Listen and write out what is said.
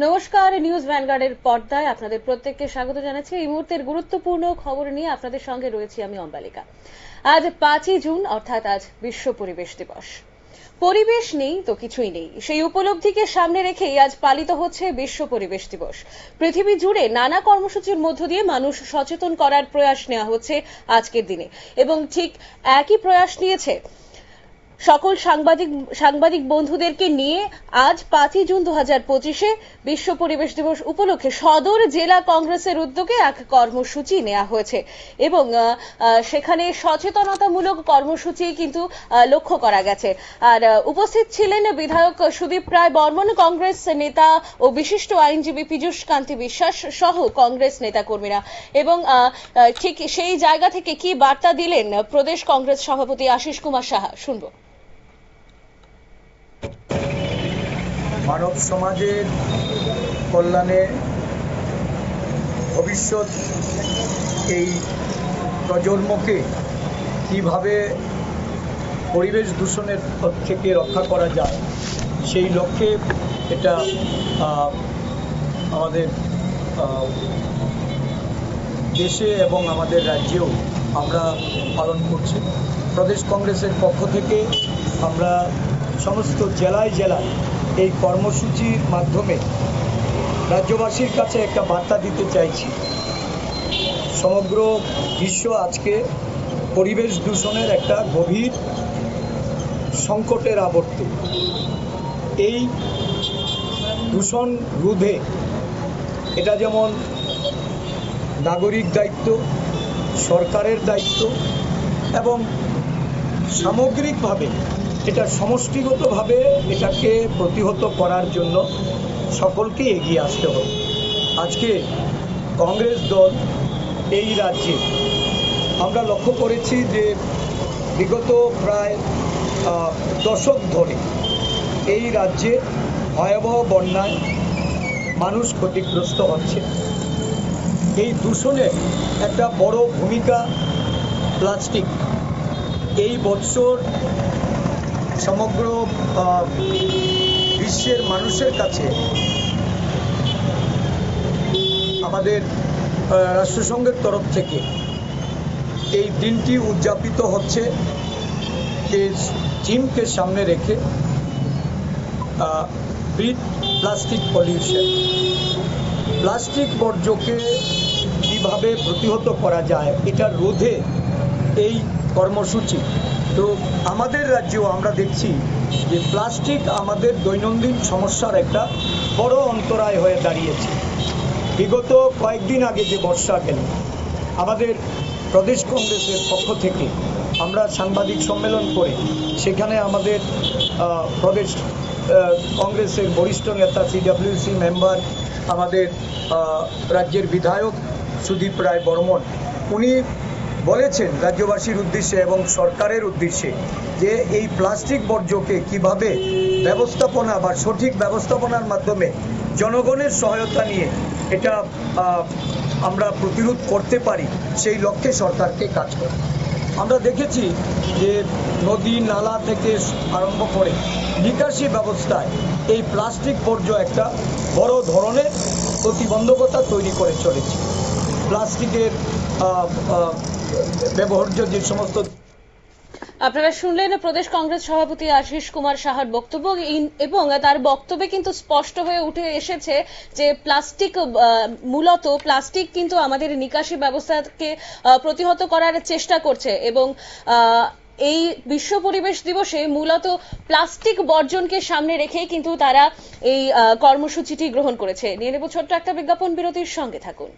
নমস্কার, নিউজ ভ্যানগার্ডের পর্দায় আপনাদের প্রত্যেককে স্বাগত জানাচ্ছি। এই মুহূর্তের গুরুত্বপূর্ণ খবর নিয়ে আপনাদের সঙ্গে রয়েছি আমি অম্বালিকা। আজ 5ই জুন অর্থাৎ আজ বিশ্ব পরিবেশ দিবস। পরিবেশ নেই তো কিছুই নেই, সেই উপলব্ধিকে সামনে রেখেই আজ পালিত হচ্ছে বিশ্ব পরিবেশ দিবস। পৃথিবী জুড়ে নানা কর্মসূচির মধ্য দিয়ে মানুষ সচেতন করার প্রয়াস নেওয়া হচ্ছে আজকের দিনে, এবং ঠিক একই প্রয়াস নিয়েছে সকল সাংবাদিক বন্ধুদেরকে নিয়ে আজ 5ই জুন 2025-এ বিশ্ব পরিবেশ দিবস উপলক্ষে সদর জেলা কংগ্রেসের উদ্যোগে এক কর্মসূচি নেওয়া হয়েছে, এবং সেখানে সচেতনতামূলক কর্মসূচি কিন্তু লক্ষ্য করা গেছে। আর উপস্থিত ছিলেন বিধায়ক সুদীপ রায় বর্মন, কংগ্রেস নেতা ও বিশিষ্ট আইনজীবী পীযূষ কান্তি বিশ্বাস সহ কংগ্রেস নেতাকর্মীরা। এবং ঠিক সেই জায়গা থেকে কি বার্তা দিলেন প্রদেশ কংগ্রেস সভাপতি আশিস কুমার সাহা, শুনবো। মানব সমাজের কল্যাণে ভবিষ্যৎ এই প্রজন্মকে কিভাবে পরিবেশ দূষণের থেকে রক্ষা করা যায় সেই লক্ষ্যে এটা আমাদের দেশে এবং আমাদের রাজ্যেও আমরা পালন করছি। প্রদেশ কংগ্রেসের পক্ষ থেকে আমরা সমস্ত জেলায় জেলায় এই কর্মসূচির মাধ্যমে রাজ্যবাসীর কাছে একটা বার্তা দিতে চাইছি। সমগ্র বিশ্ব আজকে পরিবেশ দূষণের একটা গভীর সংকটের আবর্তে। এই দূষণ রোধে এটা যেমন নাগরিক দায়িত্ব, সরকারের দায়িত্ব, এবং সামগ্রিকভাবে এটা সমষ্টিগতভাবে এটাকে প্রতিহত করার জন্য সকলকে এগিয়ে আসতে হবে। আজকে কংগ্রেস দল এই রাজ্যে আমরা লক্ষ্য করেছি যে বিগত প্রায় দশক ধরে এই রাজ্যে ভয়াবহ বন্যায় মানুষ ক্ষতিগ্রস্ত হচ্ছে। এই দূষণের একটা বড় ভূমিকা প্লাস্টিক। এই বছর সমগ্র বিশ্বের মানুষের কাছে আমাদের রাষ্ট্রসংঘের তরফ থেকে এই দিনটি উদযাপিত হচ্ছে এই থিমকে সামনে রেখে, বিট প্লাস্টিক পলিউশন। প্লাস্টিক বর্জ্যকে কীভাবে প্রতিহত করা যায় এটা রোধে এই কর্মসূচি। তো আমাদের রাজ্যেও আমরা দেখছি যে প্লাস্টিক আমাদের দৈনন্দিন সমস্যার একটা বড় অন্তরায় হয়ে দাঁড়িয়েছে। বিগত কয়েকদিন আগে যে বর্ষা গেল, আমাদের প্রদেশ কংগ্রেসের পক্ষ থেকে আমরা সাংবাদিক সম্মেলন করে সেখানে আমাদের প্রদেশ কংগ্রেসের বরিষ্ঠ নেতা সিডব্লিউসি মেম্বার, আমাদের রাজ্যের বিধায়ক সুদীপ রায় বর্মন, উনি বলেছেন রাজ্যবাসীর উদ্দেশ্যে এবং সরকারের উদ্দেশ্যে যে এই প্লাস্টিক বর্জ্যকে কিভাবে ব্যবস্থাপনা বা সঠিক ব্যবস্থাপনার মাধ্যমে জনগণের সহায়তা নিয়ে এটা আমরা প্রতিরোধ করতে পারি সেই লক্ষ্যে সরকারকে কাজ করে। আমরা দেখেছি যে নদী নালা থেকে আরম্ভ করে নিকাশি ব্যবস্থায় এই প্লাস্টিক বর্জ্য একটা বড় ধরনের প্রতিবন্ধকতা তৈরি করে চলেছে। প্লাস্টিকের ব্যবহার্য যে সমস্ত। আপনারা শুনলেন প্রদেশ কংগ্রেস সভাপতি আশিস কুমার সাহার বক্তব্য, এবং তার বক্তব্যে কিন্তু স্পষ্ট হয়ে উঠে এসেছে যে মূলত প্লাস্টিক কিন্তু আমাদের নিকাশি ব্যবস্থাকে প্রতিহত করার চেষ্টা করছে, এবং এই বিশ্ব পরিবেশ দিবসে মূলত প্লাস্টিক বর্জনকে সামনে রেখেই কিন্তু তারা এই কর্মসূচিটি গ্রহণ করেছে। নিয়ে নেব ছোট্ট একটা বিজ্ঞাপন বিরতির, সঙ্গে থাকুন।